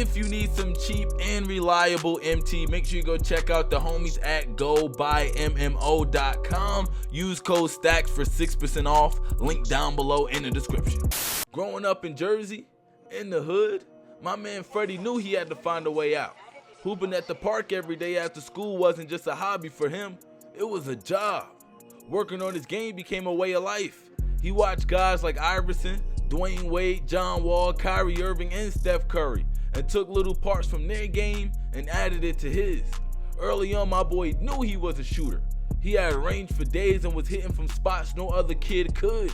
if you need some cheap and reliable MT, make sure you go check out the homies at GoBuyMMO.com. Use code STAX for 6% off. Link down below in the description. Growing up in Jersey, in the hood, my man Freddy knew he had to find a way out. Hooping at the park every day after school wasn't just a hobby for him, it was a job. Working on his game became a way of life. He watched guys like Iverson, Dwayne Wade, John Wall, Kyrie Irving, and Steph Curry, and took little parts from their game and added it to his. Early on, my boy knew he was a shooter. He had range for days and was hitting from spots no other kid could.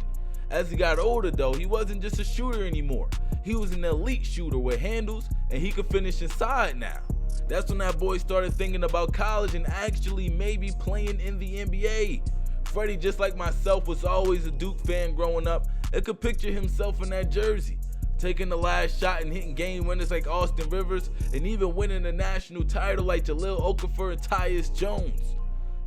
As he got older though, he wasn't just a shooter anymore. He was an elite shooter with handles, and he could finish inside now. That's when that boy started thinking about college and actually maybe playing in the NBA. Freddy, just like myself, was always a Duke fan growing up and could picture himself in that jersey, taking the last shot and hitting game winners like Austin Rivers and even winning a national title like Jahlil Okafor and Tyus Jones.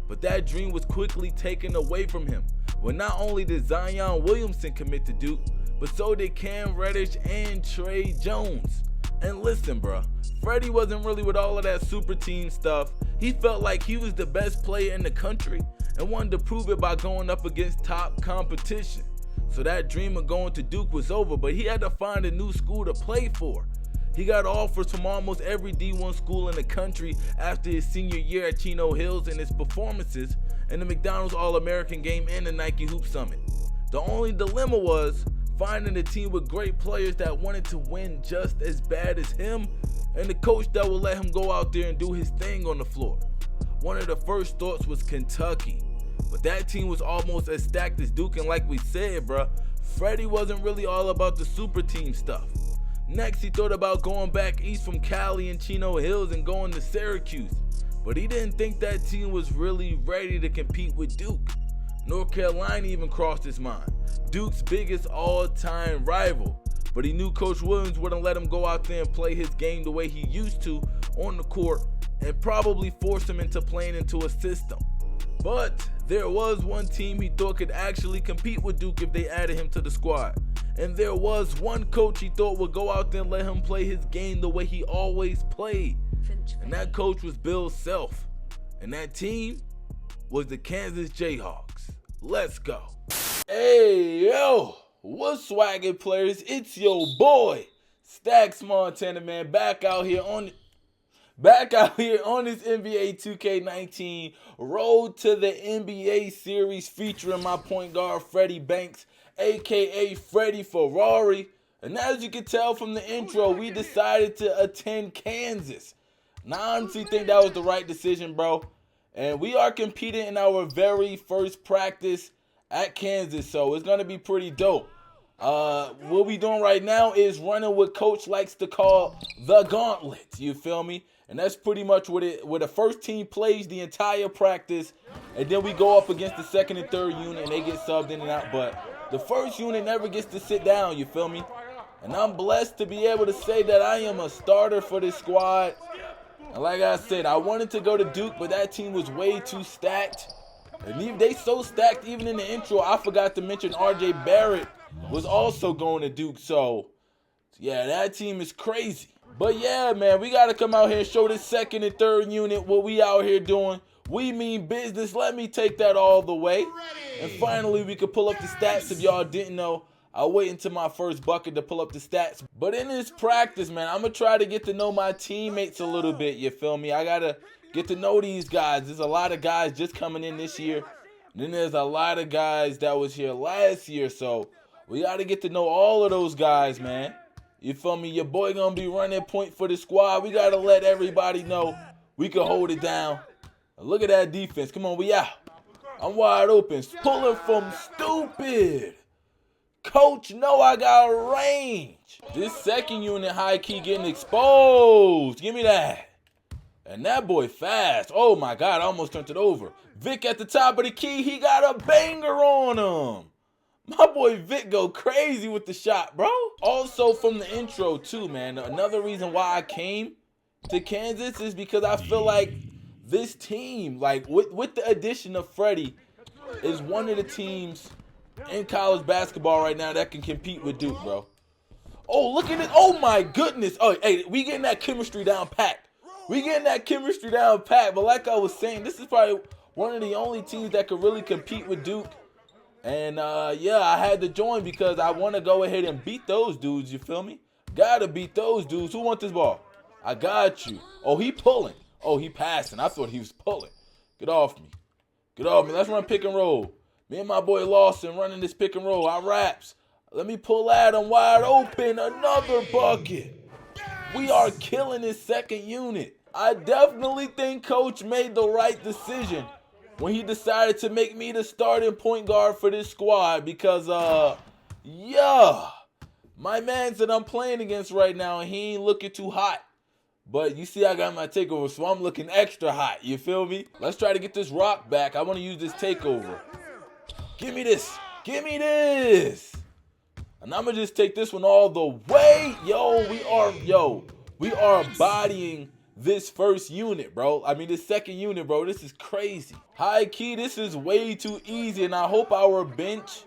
But that dream was quickly taken away from him when not only did Zion Williamson commit to Duke, but so did Cam Reddish and Trey Jones. And listen, bruh, Freddy wasn't really with all of that super team stuff. He felt like he was the best player in the country and wanted to prove it by going up against top competition. So that dream of going to Duke was over, but he had to find a new school to play for. He got offers from almost every D1 school in the country after his senior year at Chino Hills and his performances in the McDonald's All-American game and the Nike Hoop Summit. The only dilemma was finding a team with great players that wanted to win just as bad as him, and the coach that would let him go out there and do his thing on the floor. One of the first thoughts was Kentucky, but that team was almost as stacked as Duke, and like we said, bruh, Freddy wasn't really all about the super team stuff. Next, he thought about going back east from Cali and Chino Hills and going to Syracuse, but he didn't think that team was really ready to compete with Duke. North Carolina even crossed his mind, Duke's biggest all-time rival, but he knew Coach Williams wouldn't let him go out there and play his game the way he used to on the court and probably force him into playing into a system. But there was one team he thought could actually compete with Duke if they added him to the squad. And there was one coach he thought would go out there and let him play his game the way he always played. And that coach was Bill Self. And that team was the Kansas Jayhawks. Let's go. Hey, yo, what's swaggin' players? It's your boy, StaxMontana, man, back out here on this NBA 2K19 Road to the NBA series featuring my point guard Freddie Banks, aka Freddie Ferrari. And as you can tell from the intro, we decided to attend Kansas. Now, I honestly think that was the right decision, bro. And we are competing in our very first practice at Kansas, so it's gonna be pretty dope. What we doing right now is running what Coach likes to call the gauntlet. You feel me? And that's pretty much what the first team plays the entire practice, and then we go up against the second and third unit, and they get subbed in and out. But the first unit never gets to sit down. You feel me? And I'm blessed to be able to say that I am a starter for this squad. And like I said, I wanted to go to Duke, but that team was way too stacked. And even they so stacked, even in the intro, I forgot to mention RJ Barrett was also going to Duke. So, yeah, that team is crazy. But yeah, man, we got to come out here and show this second and third unit what we out here doing. We mean business. Let me take that all the way. And finally, we could pull up the stats if y'all didn't know. I'll wait until my first bucket to pull up the stats. But in this practice, man, I'm going to try to get to know my teammates a little bit, you feel me? I got to get to know these guys. There's a lot of guys just coming in this year. And then there's a lot of guys that was here last year. So we got to get to know all of those guys, man. You feel me? Your boy going to be running point for the squad. We got to let everybody know we can hold it down. Look at that defense. Come on, we out. I'm wide open. Pulling from stupid. Coach, no, I got range. This second unit high-key getting exposed. Give me that. And that boy fast. Oh, my God, I almost turned it over. Vic at the top of the key. He got a banger on him. My boy Vic go crazy with the shot, bro. Also from the intro, too, man. Another reason why I came to Kansas is because I feel like this team, like with the addition of Freddy, is one of the teams in college basketball right now that can compete with Duke, bro. Oh, look at it. Oh, my goodness. Oh, hey, we getting that chemistry down packed. But like I was saying, this is probably one of the only teams that could really compete with Duke. And, yeah, I had to join because I want to go ahead and beat those dudes, you feel me? Gotta beat those dudes. Who wants this ball? I got you. Oh, he pulling. Oh, he passing. I thought he was pulling. Get off me. Let's run pick and roll. Me and my boy Lawson running this pick and roll. I raps. Let me pull at him wide open. Another bucket. We are killing this second unit. I definitely think Coach made the right decision when he decided to make me the starting point guard for this squad because, yeah, my man that I'm playing against right now, and he ain't looking too hot. But you see I got my takeover, so I'm looking extra hot. You feel me? Let's try to get this rock back. I want to use this takeover. Give me this. And I'm going to just take this one all the way. We are bodying this first unit, bro. I mean, this second unit, bro. This is crazy. High key, this is way too easy, and I hope our bench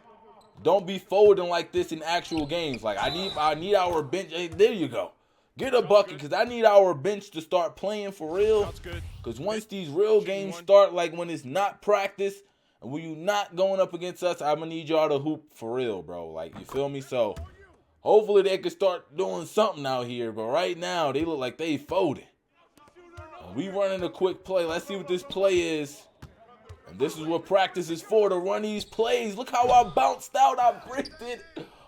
don't be folding like this in actual games. Like, I need our bench. Hey, there you go. Get a bucket, because I need our bench to start playing for real. Because once these real games start, like when it's not practice, and when you're not going up against us, I'm going to need y'all to hoop for real, bro. Like, you feel me? So, hopefully they can start doing something out here. But right now, they look like they folding. And we running a quick play. Let's see what this play is. And this is what practice is for, to run these plays. Look how I bounced out. I bricked it.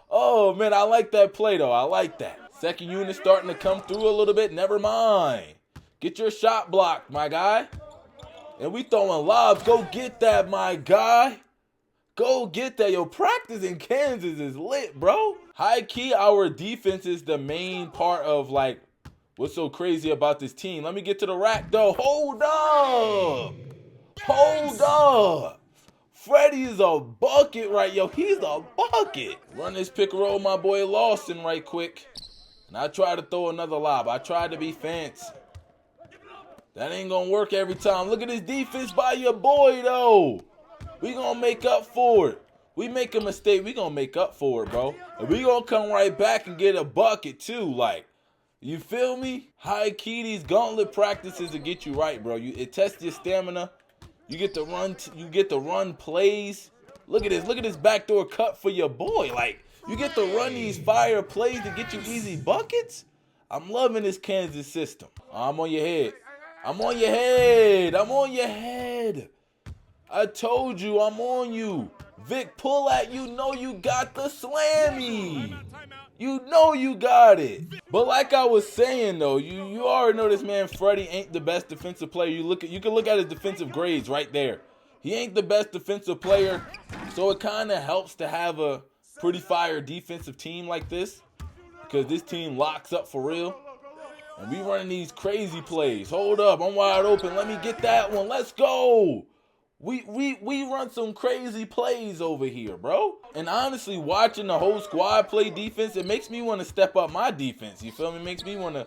Oh, man, I like that play, though. I like that. Second unit starting to come through a little bit. Never mind. Get your shot blocked, my guy. And we throwing lobs. Go get that, my guy. Go get that. Yo, practice in Kansas is lit, bro. High key, our defense is the main part of, like, what's so crazy about this team. Let me get to the rack, though. Hold up. Freddy is a bucket, right? Yo, he's a bucket. Run this pick and roll, my boy Lawson, right quick. And I try to throw another lob. I tried to be fancy. That ain't gonna work every time. Look at this defense by your boy, though. We gonna make up for it. We make a mistake, we gonna make up for it, bro. And we gonna come right back and get a bucket, too. Like, you feel me? High key, these gauntlet practices to get you right, bro. It tests your stamina. You get to run plays. Look at this backdoor cut for your boy. Like, you get to run these fire plays to get you easy buckets. I'm loving this Kansas system. I'm on your head. I told you I'm on you. Vic, pull at you. Know you got the slammy. You know you got it. But like I was saying, though, you already know this man Freddy ain't the best defensive player. You can look at his defensive grades right there. He ain't the best defensive player, so it kind of helps to have a pretty fire defensive team like this, because this team locks up for real. And we running these crazy plays. Hold up, I'm wide open. Let me get that one. Let's go. We run some crazy plays over here, bro. And honestly, watching the whole squad play defense, it makes me want to step up my defense. You feel me? It makes me want to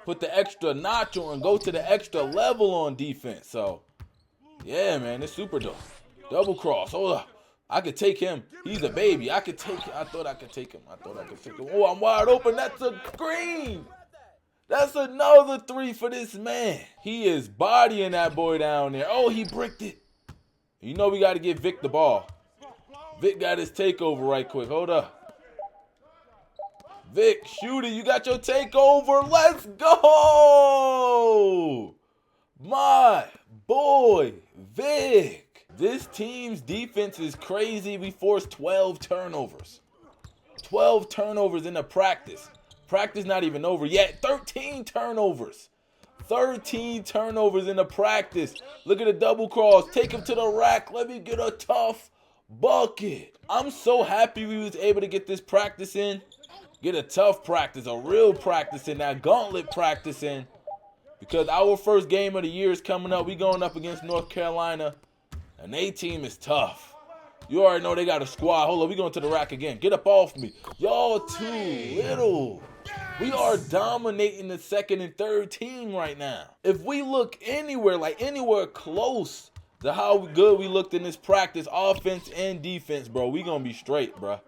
put the extra notch on and go to the extra level on defense. So, yeah, man, it's super dope. Double cross. Hold up. I could take him. He's a baby. I thought I could take him. Oh, I'm wide open. That's a screen. That's another three for this man. He is bodying that boy down there. Oh, he bricked it. You know we got to get Vic the ball. Vic got his takeover right quick. Hold up. Vic, shoot it. You got your takeover. Let's go. My boy, Vic. This team's defense is crazy. We forced 12 turnovers. 12 turnovers in the practice. Practice not even over yet. 13 turnovers. 13 turnovers in the practice. Look at the double cross. Take him to the rack. Let me get a tough bucket. I'm so happy we was able to get this practice in. Get a tough practice, a real practice in, that gauntlet practice in. Because our first game of the year is coming up. We going up against North Carolina. And their team is tough. You already know they got a squad. Hold on, we going to the rack again. Get up off me. Y'all too little. We are dominating the second and third team right now. If we look anywhere, like anywhere close to how good we looked in this practice, offense and defense, bro, we gonna be straight, bro.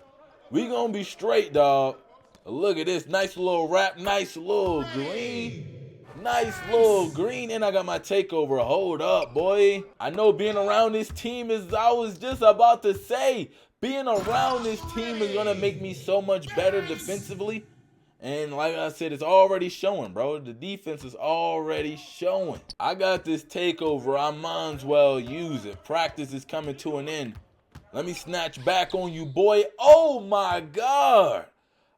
We gonna be straight, dog. Look at this, nice little wrap, nice little green. Nice little green, and I got my takeover. Hold up, boy. I know being around this team is, I was just about to say, being around this team is going to make me so much better defensively. And like I said, it's already showing, bro. The defense is already showing. I got this takeover. I might as well use it. Practice is coming to an end. Let me snatch back on you, boy. Oh, my God.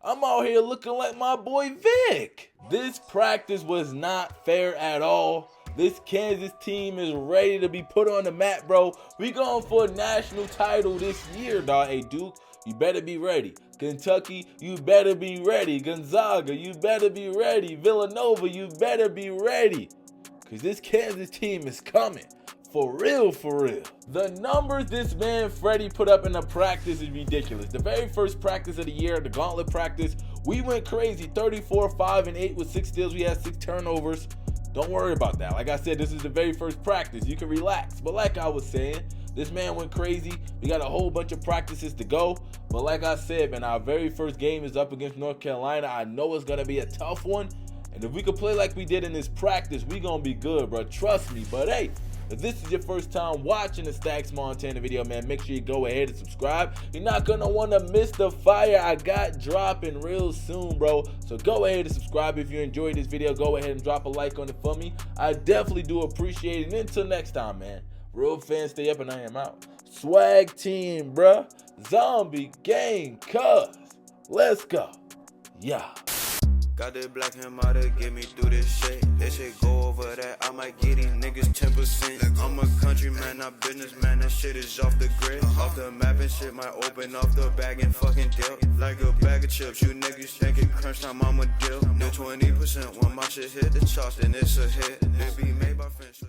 I'm out here looking like my boy Vic. This practice was not fair at all. This Kansas team is ready to be put on the map, bro. We going for a national title this year, dog. Hey, Duke, you better be ready. Kentucky, you better be ready. Gonzaga, you better be ready. Villanova, you better be ready. Because this Kansas team is coming. For real, for real. The numbers this man Freddy put up in the practice is ridiculous. The very first practice of the year, the gauntlet practice, we went crazy. 34, 5, and 8 with 6 steals. We had 6 turnovers. Don't worry about that. Like I said, this is the very first practice. You can relax. But like I was saying, this man went crazy. We got a whole bunch of practices to go. But like I said, man, our very first game is up against North Carolina. I know it's going to be a tough one. And if we could play like we did in this practice, we going to be good, bro. Trust me. But hey, if this is your first time watching the StaxMontana video, man, make sure you go ahead and subscribe. You're not going to want to miss the fire I got dropping real soon, bro. So go ahead and subscribe. If you enjoyed this video, go ahead and drop a like on it for me. I definitely do appreciate it. And until next time, man, real fans stay up and I am out. Swag team, bruh. Zombie gang, cuz. Let's go. Yeah. Got the black hammer to get me through this shit. That shit go over that, I might get these niggas 10%. I'm a countryman, not businessman, that shit is off the grid. Off the map and shit, might open off the bag and fucking dip. Like a bag of chips, you niggas think it crunch time, I'm a deal. No 20% when my shit hit the charts, then it's a hit. It be made by friends.